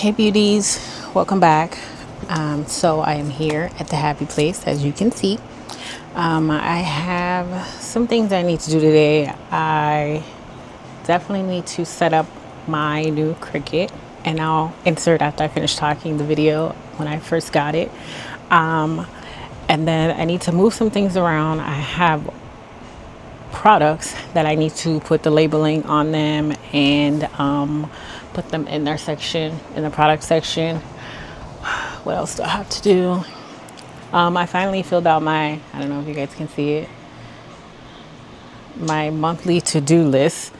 Hey beauties, welcome back. So I am here at the happy place, as you can see. I have some things I need to do today. I definitely need to set up my new Cricut, and I'll insert after I finish talking the video when I first got it. And then I need to move some things around. I have products that I need to put the labeling on them and put them in their section, in the product section. What else do I have to do? I finally filled out my, I don't know if you guys can see it, my monthly to-do list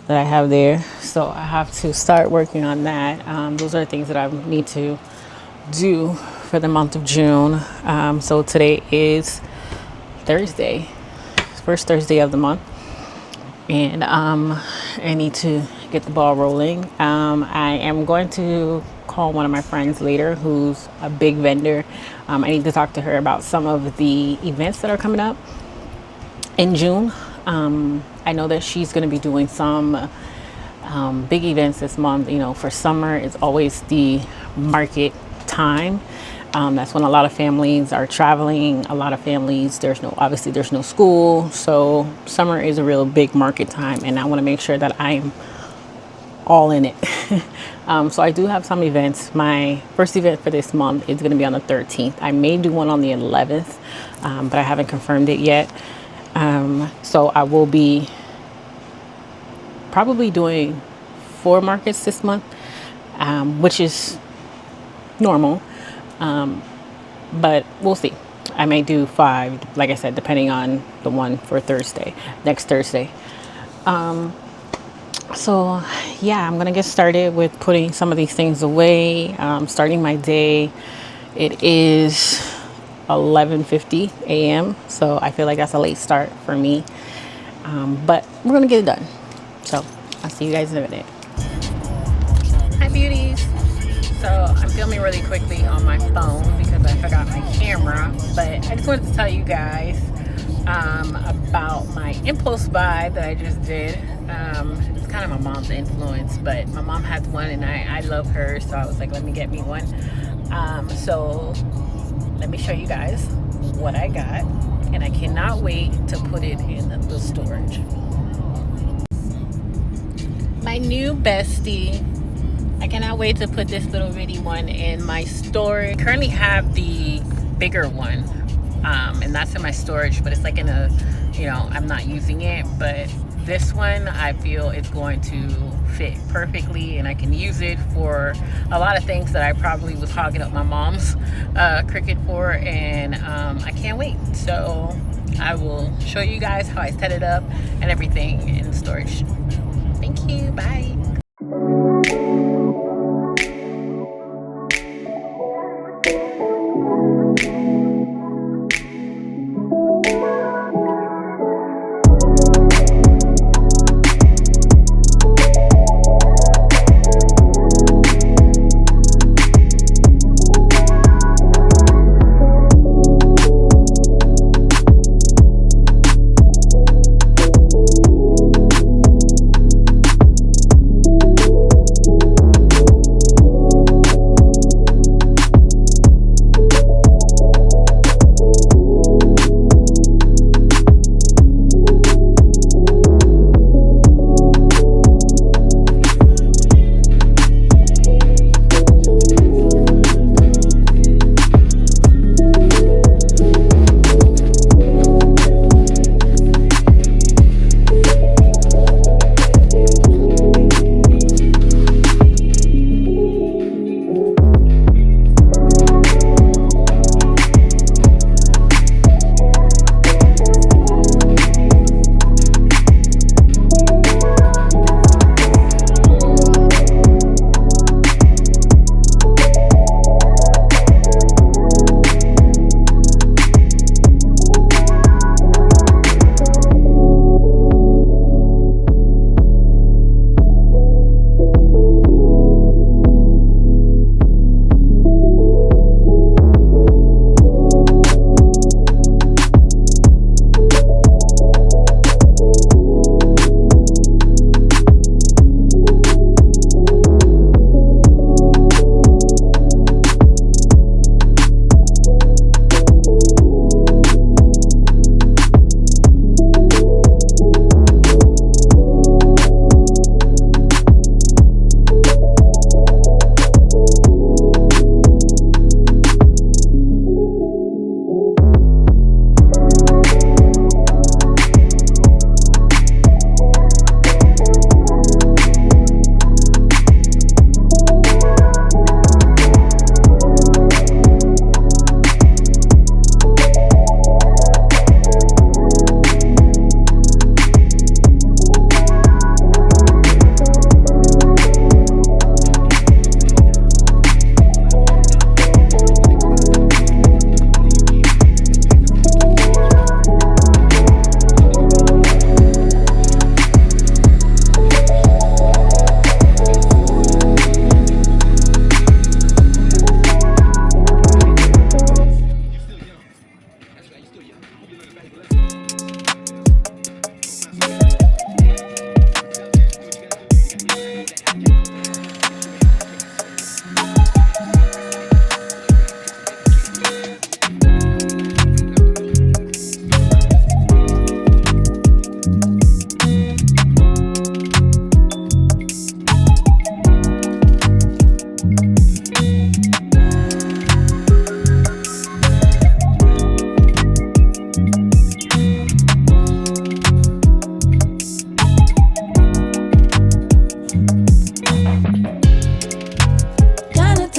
that I have there. So I have to start working on that. Those are things that I need to do for the month of June. So today is Thursday, first Thursday of the month, and I need to get the ball rolling. I am going to call one of my friends later who's a big vendor. I need to talk to her about some of the events that are coming up in June. I know that she's going to be doing some big events this month. You know, for summer it's always the market time. That's when a lot of families are traveling. A lot of families, there's no school. So summer is a real big market time, and I want to make sure that I'm all in it. So I do have some events. My first event for this month is going to be on the 13th. I may do one on the 11th, but I haven't confirmed it yet. So I will be probably doing 4 markets this month, which is normal. But we'll see. I may do 5, like I said, depending on the one for next Thursday. So yeah, I'm gonna get started with putting some of these things away, starting my day. It is 11:50 a.m. so I feel like that's a late start for me, but we're gonna get it done. So I'll see you guys in a minute. Hi beauties. So I'm filming really quickly on my phone because I forgot my camera, but I just wanted to tell you guys about my impulse buy that I just did. It's kind of my mom's influence, but my mom has one and I love her, so I was like, let me get me one. So let me show you guys what I got, and I cannot wait to put it in the storage. My new bestie. I cannot wait to put this little bitty one in my storage. I currently have the bigger one, and that's in my storage, but it's like in a, I'm not using it, but this one I feel is going to fit perfectly, and I can use it for a lot of things that I probably was hogging up my mom's Cricut for, and I can't wait. So I will show you guys how I set it up and everything in the storage. Thank you, bye.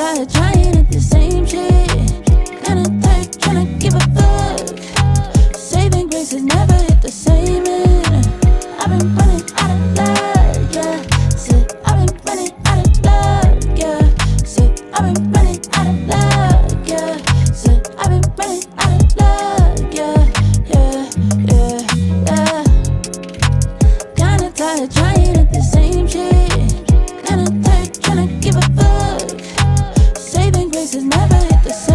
tired trying at the same shit. Kinda tired trying to give a fuck. Saving grace has never hit the same end. I've been running out of love, yeah. Said I've been running out of love, yeah. Said I've been running out of love, yeah. Said I've been running out of love, yeah, yeah, yeah, yeah. Kinda tired trying at the same shit. Kinda tired trying to give a fuck. Saving grace has never hit the same.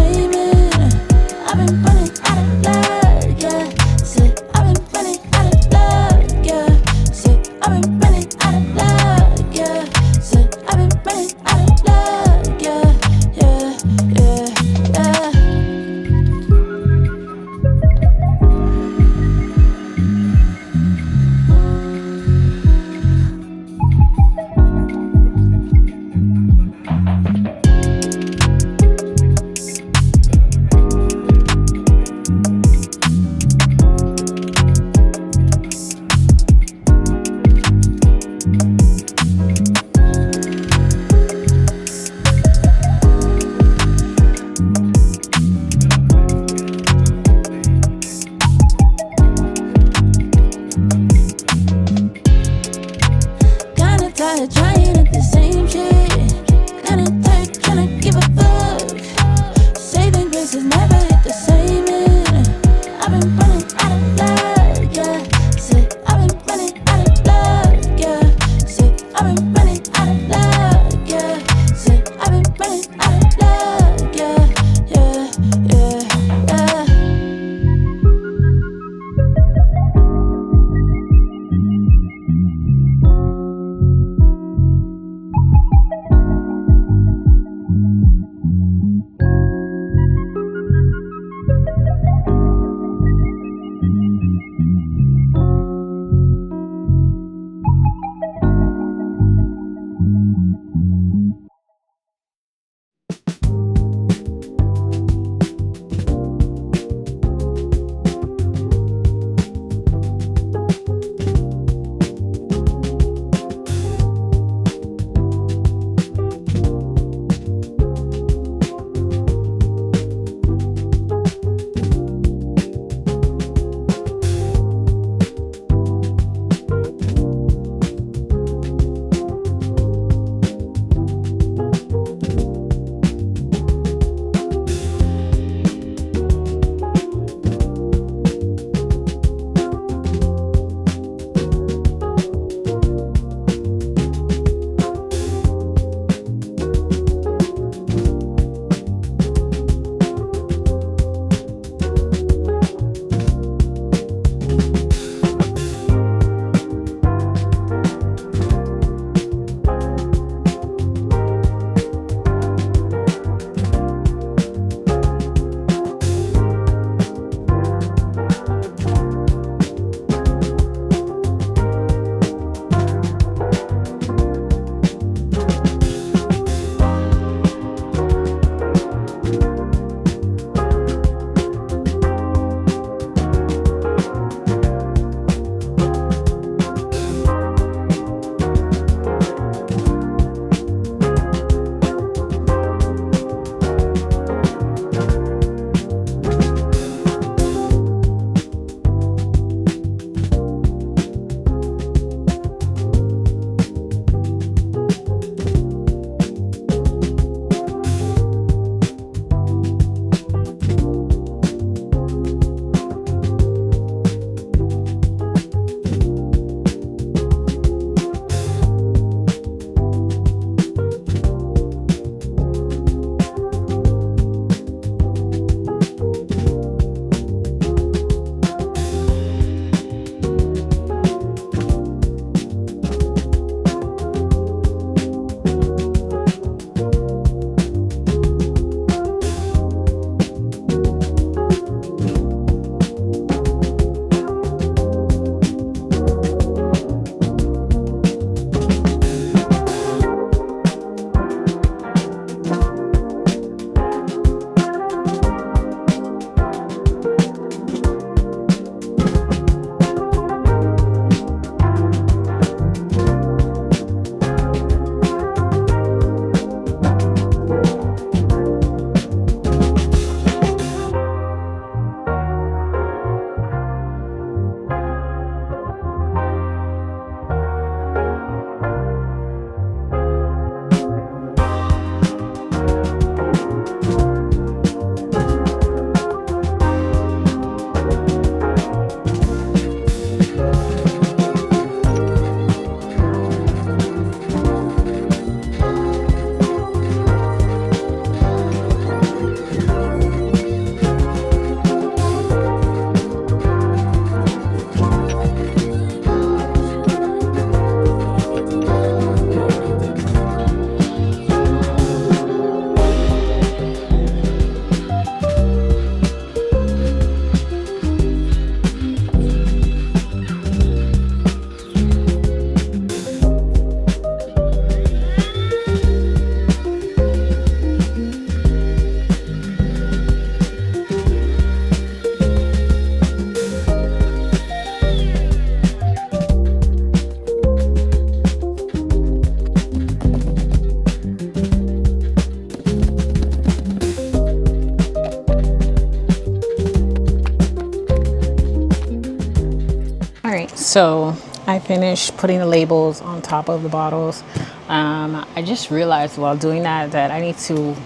So I finished putting the labels on top of the bottles. I just realized while doing that I need to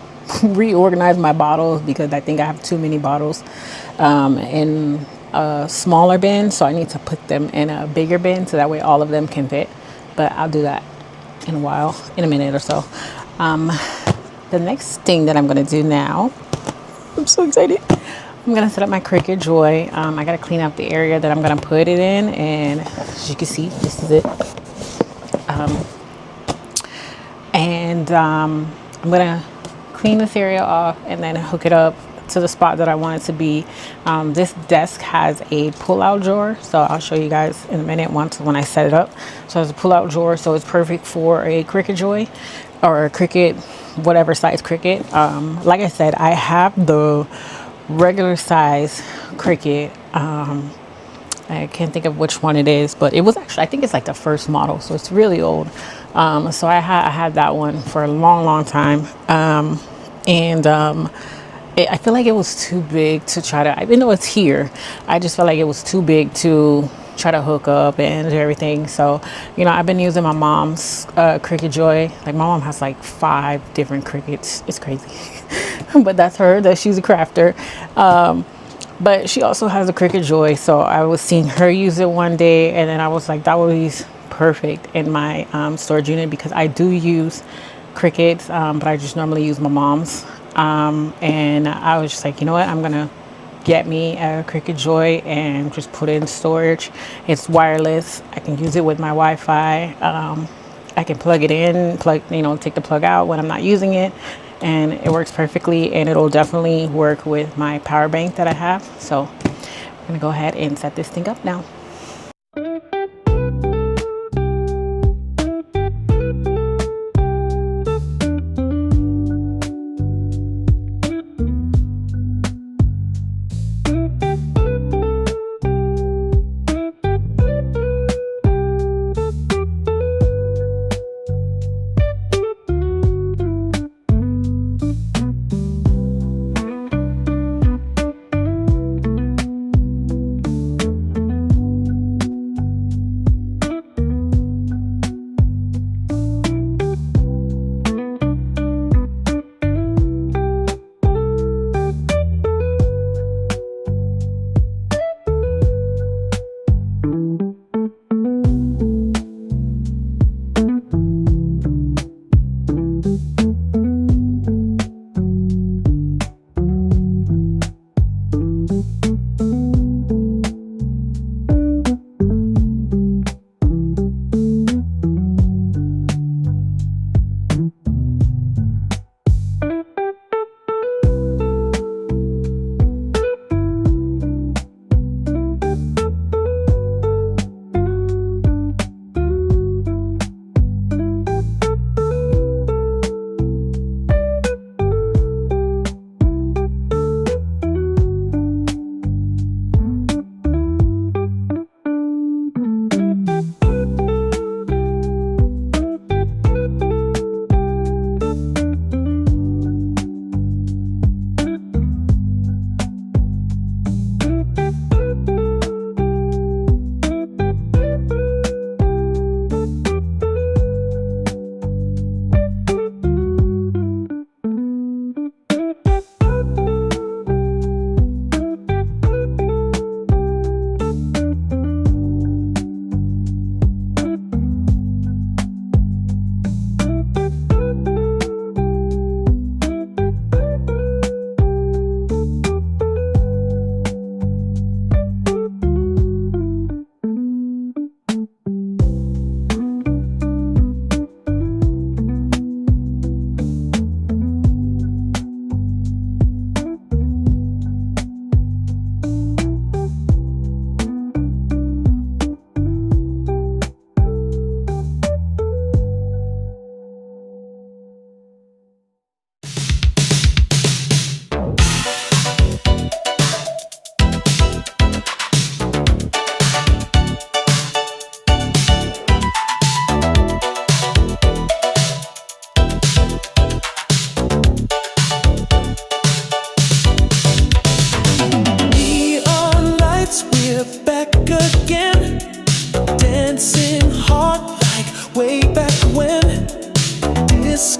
reorganize my bottles because I think I have too many bottles in a smaller bin. So I need to put them in a bigger bin so that way all of them can fit. But I'll do that in a while, in a minute or so. The next thing that I'm going to do now, I'm so excited. I'm gonna set up my Cricut Joy. I gotta clean up the area that I'm gonna put it in, and as you can see, this is it. I'm gonna clean this area off and then hook it up to the spot that I want it to be. This desk has a pull-out drawer, so I'll show you guys in a minute when I set it up. So it's a pull-out drawer, so it's perfect for a Cricut Joy or a Cricut, whatever size Cricut. Like I said, I have the regular size Cricut. I can't think of which one it is, but it was actually, I think it's like the first model, so it's really old. So I had that one for a long time. I feel like it was too big to try to, even though it's here, I just felt like it was too big to try to hook up and do everything. So, I've been using my mom's Cricut Joy. Like my mom has like 5 different Cricuts. It's crazy. But that's her, that she's a crafter. But she also has a Cricut Joy. So I was seeing her use it one day, and then I was like, that would be perfect in my storage unit because I do use Cricuts, but I just normally use my mom's. And I was just like, you know what, I'm gonna get me a Cricut Joy and just put it in storage. It's wireless. I can use it with my Wi-Fi. I can plug it in, take the plug out when I'm not using it, and it works perfectly, and it'll definitely work with my power bank that I have. So I'm gonna go ahead and set this thing up now.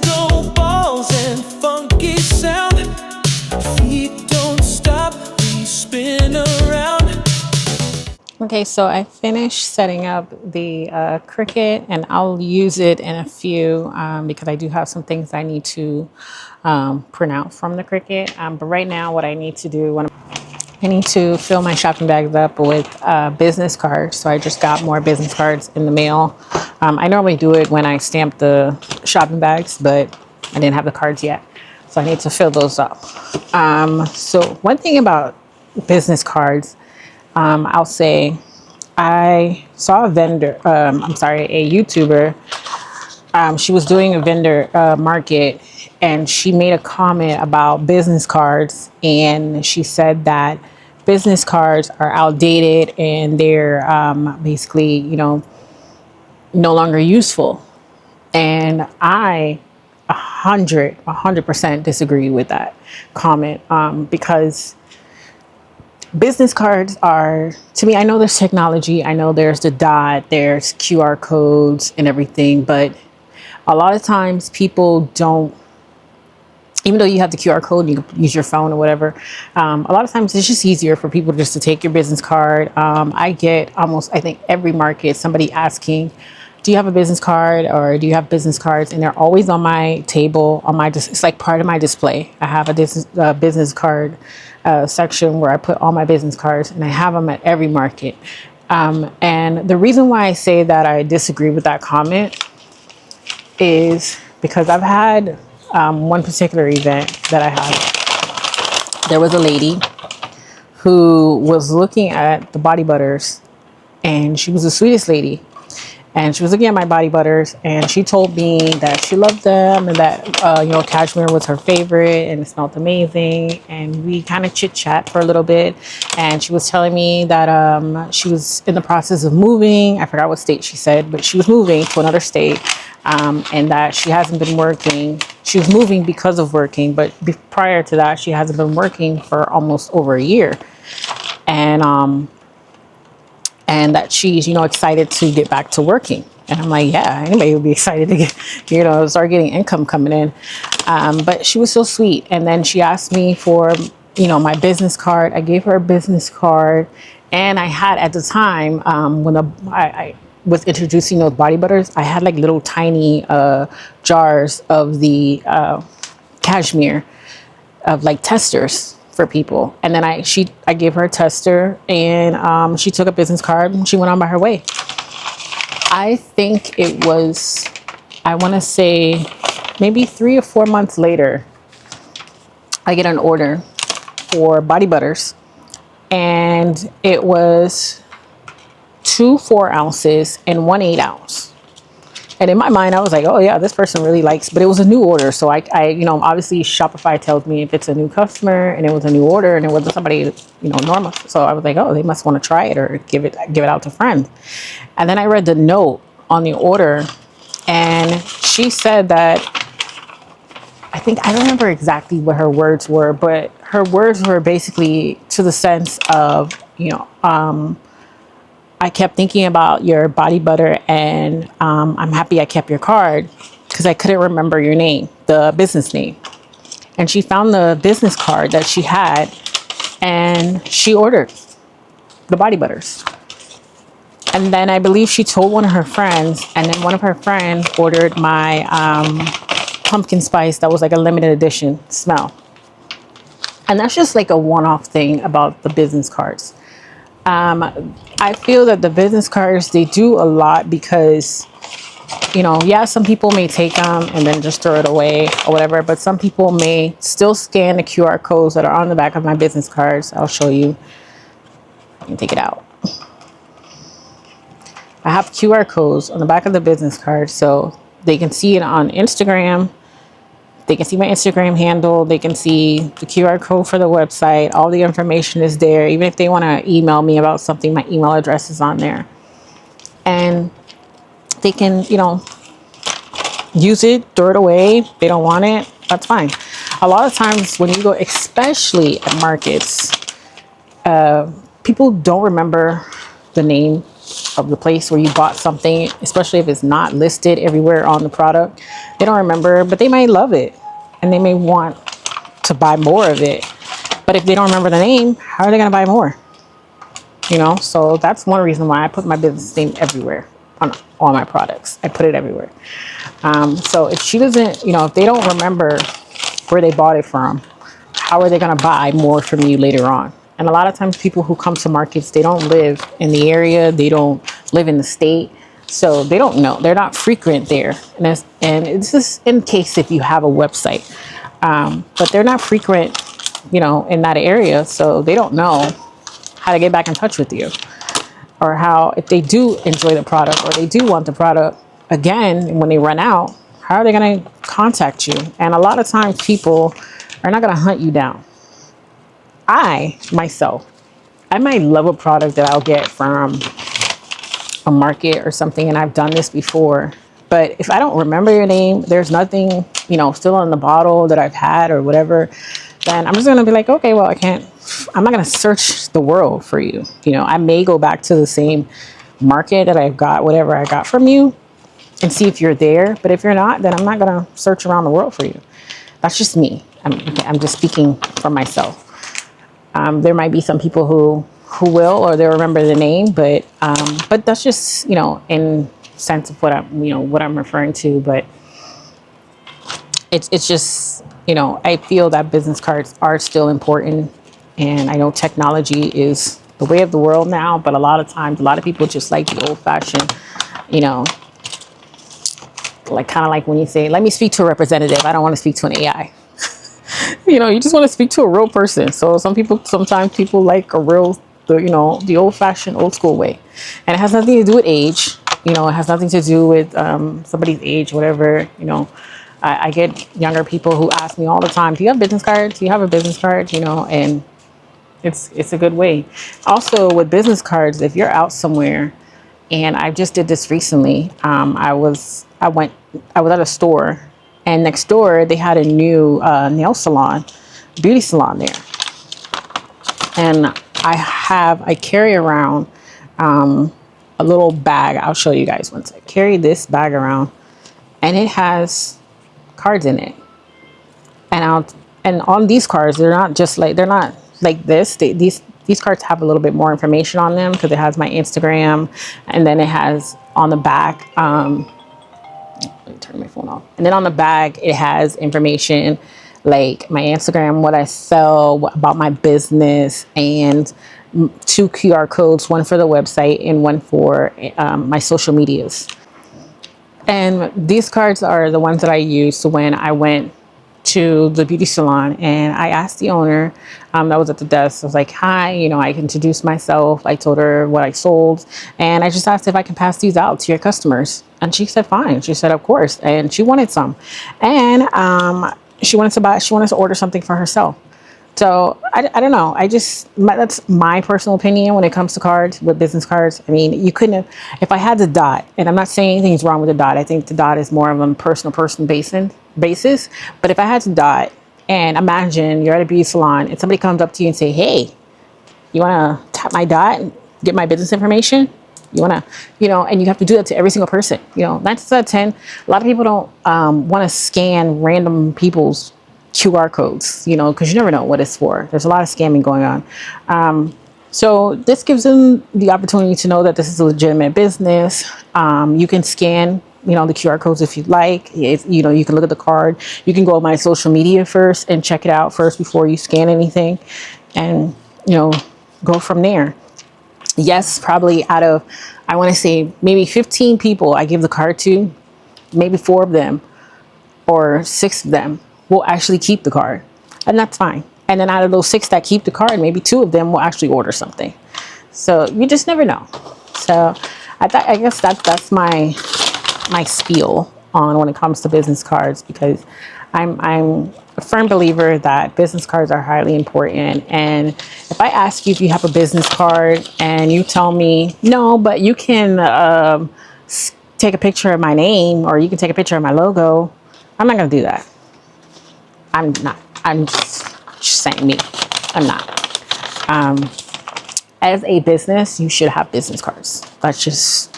disco balls and funky sound. Feet don't stop, we spin around. Okay, so I finished setting up the Cricut, and I'll use it in a few because I do have some things I need to print out from the Cricut. But right now, what I need to do, I need to fill my shopping bags up with business cards. So I just got more business cards in the mail. I normally do it when I stamp the shopping bags, but I didn't have the cards yet. So I need to fill those up. So one thing about business cards, I'll say I saw a vendor, a YouTuber. She was doing a vendor market, and she made a comment about business cards. And she said that business cards are outdated and they're basically, no longer useful. And I 100% disagree with that comment because business cards are, to me, I know there's technology, I know there's the dot, there's QR codes and everything, but a lot of times people don't, even though you have the QR code, you can use your phone or whatever. A lot of times it's just easier for people just to take your business card. I get almost, I think every market, somebody asking, do you have a business card or do you have business cards? And they're always on my table, it's like part of my display. I have a business card section where I put all my business cards, and I have them at every market. And the reason why I say that I disagree with that comment is because I've had one particular event that I had. There was a lady who was looking at the body butters, and she was the sweetest lady. And she was looking at my body butters, and she told me that she loved them and that, cashmere was her favorite and it smelled amazing. And we kind of chit chat for a little bit. And she was telling me that she was in the process of moving. I forgot what state she said, but she was moving to another state, and that she hasn't been working. She was moving because of working, but prior to that, she hasn't been working for almost over a year. And that she's, excited to get back to working. And I'm like, yeah, anybody would be excited to get, start getting income coming in. But she was so sweet. And then she asked me for, my business card. I gave her a business card. And I had at the time, when I was introducing those body butters, I had like little tiny jars of the cashmere of like testers for people. And then I gave her a tester, and she took a business card and she went on by her way. I think it was, I want to say maybe 3 or 4 months later, I get an order for body butters, and it was 2 4-ounces and 1 8-ounce. And in my mind, I was like, oh yeah, this person really likes, but it was a new order. So I obviously Shopify tells me if it's a new customer and it was a new order and it wasn't somebody, normal. So I was like, oh, they must want to try it or give it out to friends. And then I read the note on the order, and she said that, I don't remember exactly what her words were, but her words were basically to the sense of, I kept thinking about your body butter, and I'm happy I kept your card because I couldn't remember your name, the business name. And she found the business card that she had, and she ordered the body butters. And then I believe she told one of her friends, and then one of her friends ordered my pumpkin spice that was like a limited edition smell. And that's just like a one-off thing about the business cards. I feel that the business cards, they do a lot because, some people may take them and then just throw it away or whatever, but some people may still scan the QR codes that are on the back of my business cards. I'll show you. I can take it out. I have QR codes on the back of the business card, so they can see it on Instagram. They can see my Instagram handle. They can see the QR code for the website. All the information is there. Even if they want to email me about something, my email address is on there. And they can, use it, throw it away. They don't want it. That's fine. A lot of times when you go, especially at markets, people don't remember the name of the place where you bought something, especially if it's not listed everywhere on the product. They don't remember, but they might love it and they may want to buy more of it. But if they don't remember the name, how are they going to buy more? You know, so that's one reason why I put my business name everywhere on all my products. I put it everywhere. So if she doesn't, you know, if they don't remember where they bought it from, how are they going to buy more from you later on? And a lot of times people who come to markets, they don't live in the area. They don't live in the state. So they don't know. They're not frequent there. And it's just in case if you have a website. But they're not frequent, you know, in that area. So they don't know how to get back in touch with you, or how, if they do enjoy the product or they do want the product again, when they run out, how are they going to contact you? And a lot of times people are not going to hunt you down. I myself, I might love a product that I'll get from a market or something, and I've done this before, but if I don't remember your name, there's nothing, you know, still on the bottle that I've had or whatever, then I'm just going to be like, okay, well, I'm not going to search the world for you. You know, I may go back to the same market that I've got, whatever I got from you, and see if you're there. But if you're not, then I'm not going to search around the world for you. That's just me. I'm just speaking for myself. There might be some people who will, or they'll remember the name, but that's just, you know, in sense of what I'm referring to. But it's just, you know, I feel that business cards are still important. And I know technology is the way of the world now, but a lot of times, a lot of people just like the old fashioned, you know, like kind of like when you say, let me speak to a representative. I don't want to speak to an AI. You know, you just want to speak to a real person. So sometimes people like the old fashioned, old school way. And it has nothing to do with age. You know, it has nothing to do with somebody's age, whatever, you know. I get younger people who ask me all the time, do you have business cards? Do you have a business card? You know, and it's a good way. Also with business cards, if you're out somewhere, and I just did this recently, I was at a store, and next door they had a new nail salon, beauty salon there. And I carry around a little bag. I'll show you guys once. I carry this bag around, and it has cards in it. And on these cards, they're not like this. These cards have a little bit more information on them because it has my Instagram, and then it has on the back. Let me turn my phone off. And then on the back, it has information like my Instagram, what I sell, about my business, and 2 QR codes, one for the website and one for my social medias. And these cards are the ones that I used when I went to the beauty salon, and I asked the owner that was at the desk. I was like, hi, you know, I introduced myself. I told her what I sold, and I just asked if I can pass these out to your customers. And she said, fine. She said, of course. And she wanted some, and she wanted to order something for herself. So I don't know. That's my personal opinion when it comes to cards, with business cards. I mean, you couldn't have, if I had the dot, and I'm not saying anything's wrong with the dot. I think the dot is more of a person basis. But if I had the dot, and imagine you're at a beauty salon and somebody comes up to you and say, hey, you want to tap my dot and get my business information? You want to, you know, and you have to do that to every single person. You know, 9 times out of 10, a lot of people don't want to scan random people's QR codes, you know, because you never know what it's for. There's a lot of scamming going on. So this gives them the opportunity to know that this is a legitimate business. You can scan, you know, the QR codes if you'd like. You know, you can look at the card. You can go on my social media first and check it out first before you scan anything, and, you know, go from there. Yes, probably out of, I want to say maybe 15 people I give the card to, maybe 4 of them or 6 of them will actually keep the card, and that's fine. And then out of those 6 that keep the card, maybe 2 of them will actually order something. So you just never know. So I guess that's my spiel on when it comes to business cards, because I'm a firm believer that business cards are highly important. And if I ask you if you have a business card and you tell me no, but you can take a picture of my name, or you can take a picture of my logo, I'm not going to do that. I'm not. I'm just saying me. I'm not. As a business, you should have business cards. That's just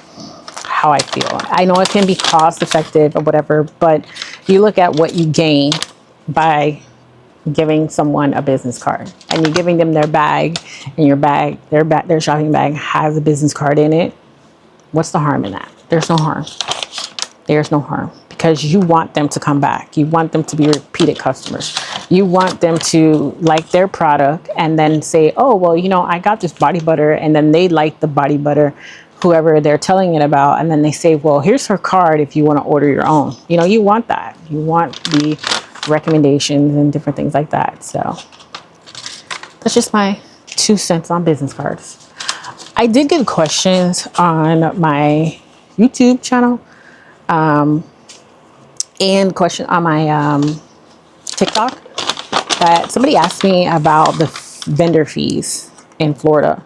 how I feel. I know it can be cost effective or whatever, but you look at what you gain by giving someone a business card, and you're giving them their bag, and their shopping bag has a business card in it. What's the harm in that? There's no harm. There's no harm, because you want them to come back. You want them to be repeated customers. You want them to like their product and then say, oh, well, I got this body butter, and then they like the body butter, whoever they're telling it about. And then they say, well, here's her card if you want to order your own. You want that. You want the recommendations and different things like that. So that's just my 2 cents on business cards. I did get questions on my YouTube channel, and question on my TikTok, that somebody asked me about the vendor fees in Florida.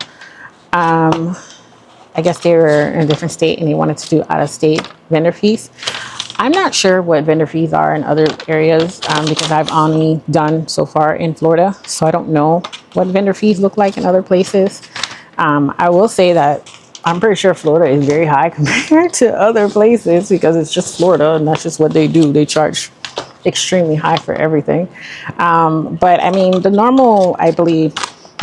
I guess they were in a different state and they wanted to do out-of-state vendor fees. I'm not sure what vendor fees are in other areas, because I've only done so far in Florida, so I don't know what vendor fees look like in other places. I will say that I'm pretty sure Florida is very high compared to other places, because it's just Florida and that's just what they do. They charge extremely high for everything. But I mean, the normal, I believe,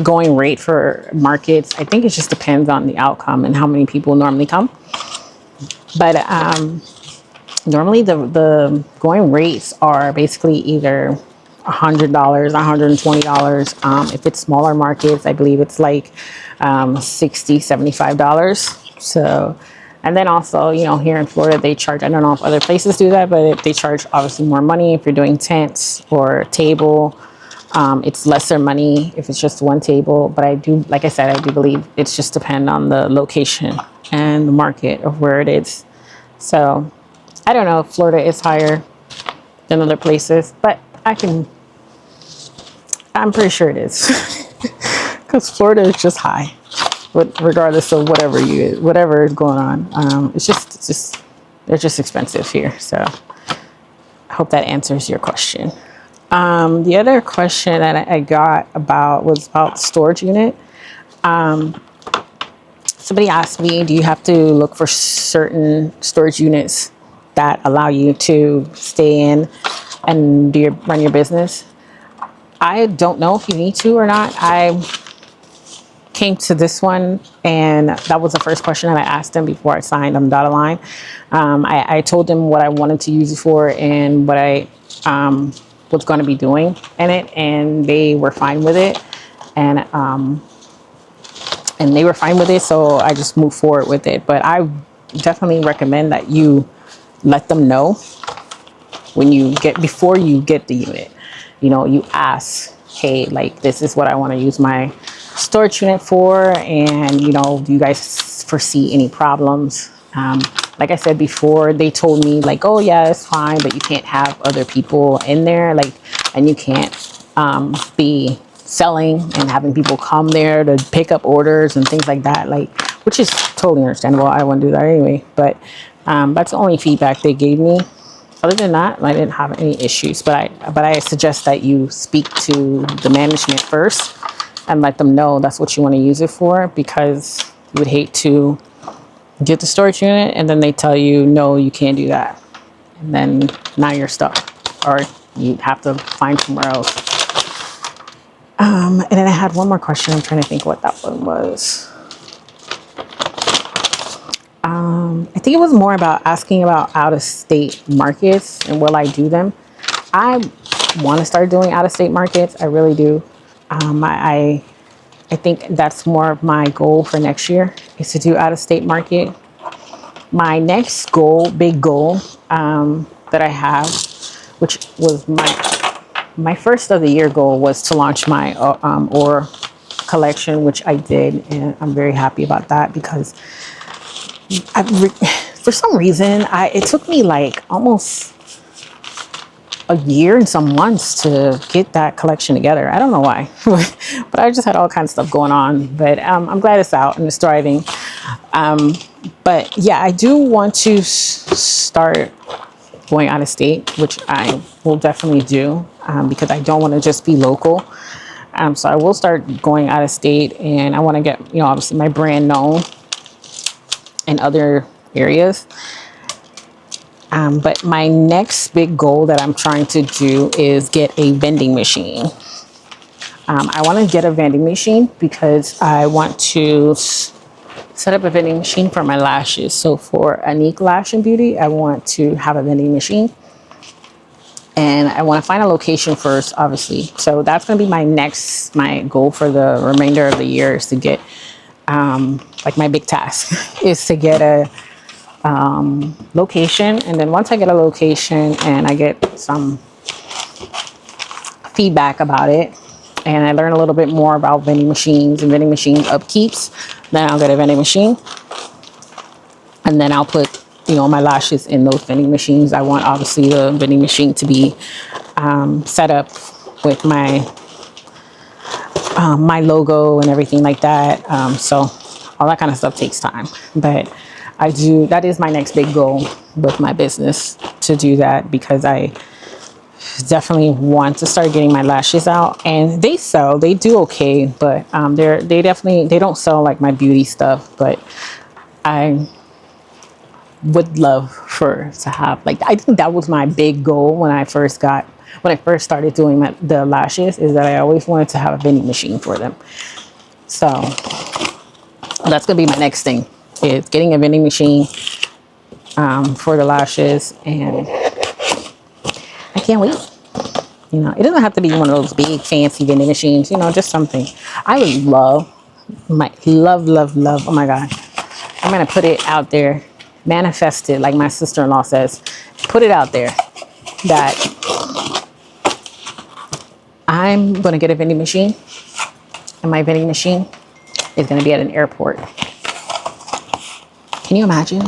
going rate for markets, I think it just depends on the outcome and how many people normally come. But normally the going rates are basically either $100, $120. If it's smaller markets, I believe it's like $60, $75. So, and then also, here in Florida, they charge, I don't know if other places do that, but they charge obviously more money if you're doing tents or table. It's lesser money if it's just one table. But I do, like I said, I do believe it's just depend on the location and the market of where it is. So I don't know if Florida is higher than other places, but I'm pretty sure it is, because Florida is just high, but regardless of whatever is going on. It's just they're just expensive here. So I hope that answers your question. The other question that I got was about storage unit. Somebody asked me, do you have to look for certain storage units that allow you to stay in and run your business? I don't know if you need to or not. I came to this one, and that was the first question that I asked them before I signed on the dotted line. I told them what I wanted to use it for and what I was going to be doing in it, and they were fine with it. And they were fine with it, so I just moved forward with it. But I definitely recommend that you let them know before you get the unit. You ask, hey, like, this is what I want to use my storage unit for, and do you guys foresee any problems? Like I said before, they told me like, oh yeah, it's fine, but you can't have other people in there, like, and you can't be selling and having people come there to pick up orders and things like that, like, which is totally understandable. I wouldn't do that anyway, but that's the only feedback they gave me. Other than that, I didn't have any issues, but I suggest that you speak to the management first and let them know that's what you want to use it for, because you would hate to get the storage unit and then they tell you, no, you can't do that. And then now you're stuck, or you have to find somewhere else. And then I had one more question. I'm trying to think what that one was. I think it was more about asking about out-of-state markets and will I do them. I want to start doing out-of-state markets. I really do. I think that's more of my goal for next year, is to do out-of-state market. My next big goal that I have, which was my first of the year goal, was to launch my ore collection, which I did, and I'm very happy about that, because for some reason it took me like almost a year and some months to get that collection together. I don't know why, but I just had all kinds of stuff going on. But I'm glad it's out and it's thriving. But yeah, I do want to start going out of state, which I will definitely do, because I don't want to just be local. So I will start going out of state, and I want to get, obviously my brand known. in other areas. But my next big goal that I'm trying to do is get a vending machine. I want to get a vending machine because I want to set up a vending machine for my lashes. So for Unique Lash and Beauty, I want to have a vending machine. And I want to find a location first, obviously. So that's going to be my goal for the remainder of the year, is to get, like, my big task is to get a location. And then once I get a location and I get some feedback about it, and I learn a little bit more about vending machines and vending machine upkeeps, then I'll get a vending machine. And then I'll put, my lashes in those vending machines. I want, obviously, the vending machine to be set up with my my logo and everything like that. So all that kind of stuff takes time. But that is my next big goal with my business, to do that, because I definitely want to start getting my lashes out. And they do okay, but they don't sell like my beauty stuff. But I would love to have, like, I think that was my big goal when I first started doing the lashes, is that I always wanted to have a vending machine for them. So that's gonna be my next thing, is getting a vending machine for the lashes. And I can't wait. It doesn't have to be one of those big fancy vending machines, just something. I would love, oh my God, I'm gonna put it out there, manifest it, like my sister-in-law says, put it out there that I'm gonna get a vending machine, and my vending machine is gonna be at an airport. Can you imagine?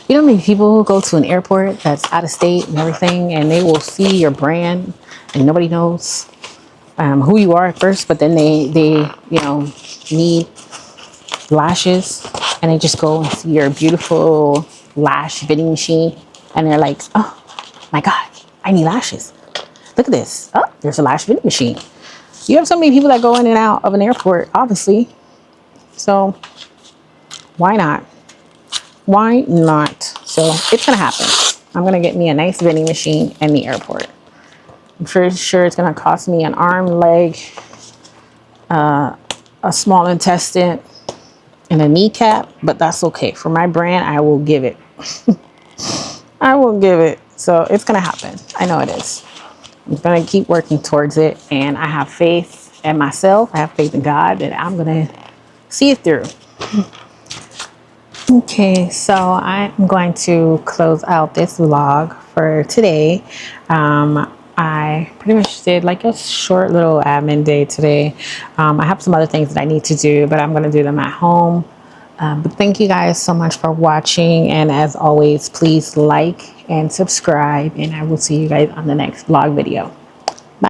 You know how many people go to an airport that's out of state and everything, and they will see your brand and nobody knows who you are at first, but then they need lashes, and they just go and see your beautiful lash vending machine, and they're like, oh my God, I need lashes. Look at this. Oh, there's a lash vending machine. You have so many people that go in and out of an airport, obviously. So why not? Why not? So it's going to happen. I'm going to get me a nice vending machine in the airport. I'm pretty sure it's going to cost me an arm, leg, a small intestine, and a kneecap, but that's okay. For my brand, I will give it. I will give it. So it's going to happen. I know it is. I'm going to keep working towards it, and I have faith in myself. I have faith in God that I'm going to see it through. Okay, so I'm going to close out this vlog for today. I pretty much did like a short little admin day today. I have some other things that I need to do, but I'm going to do them at home. But thank you guys so much for watching. And as always, please like and subscribe. And I will see you guys on the next vlog video.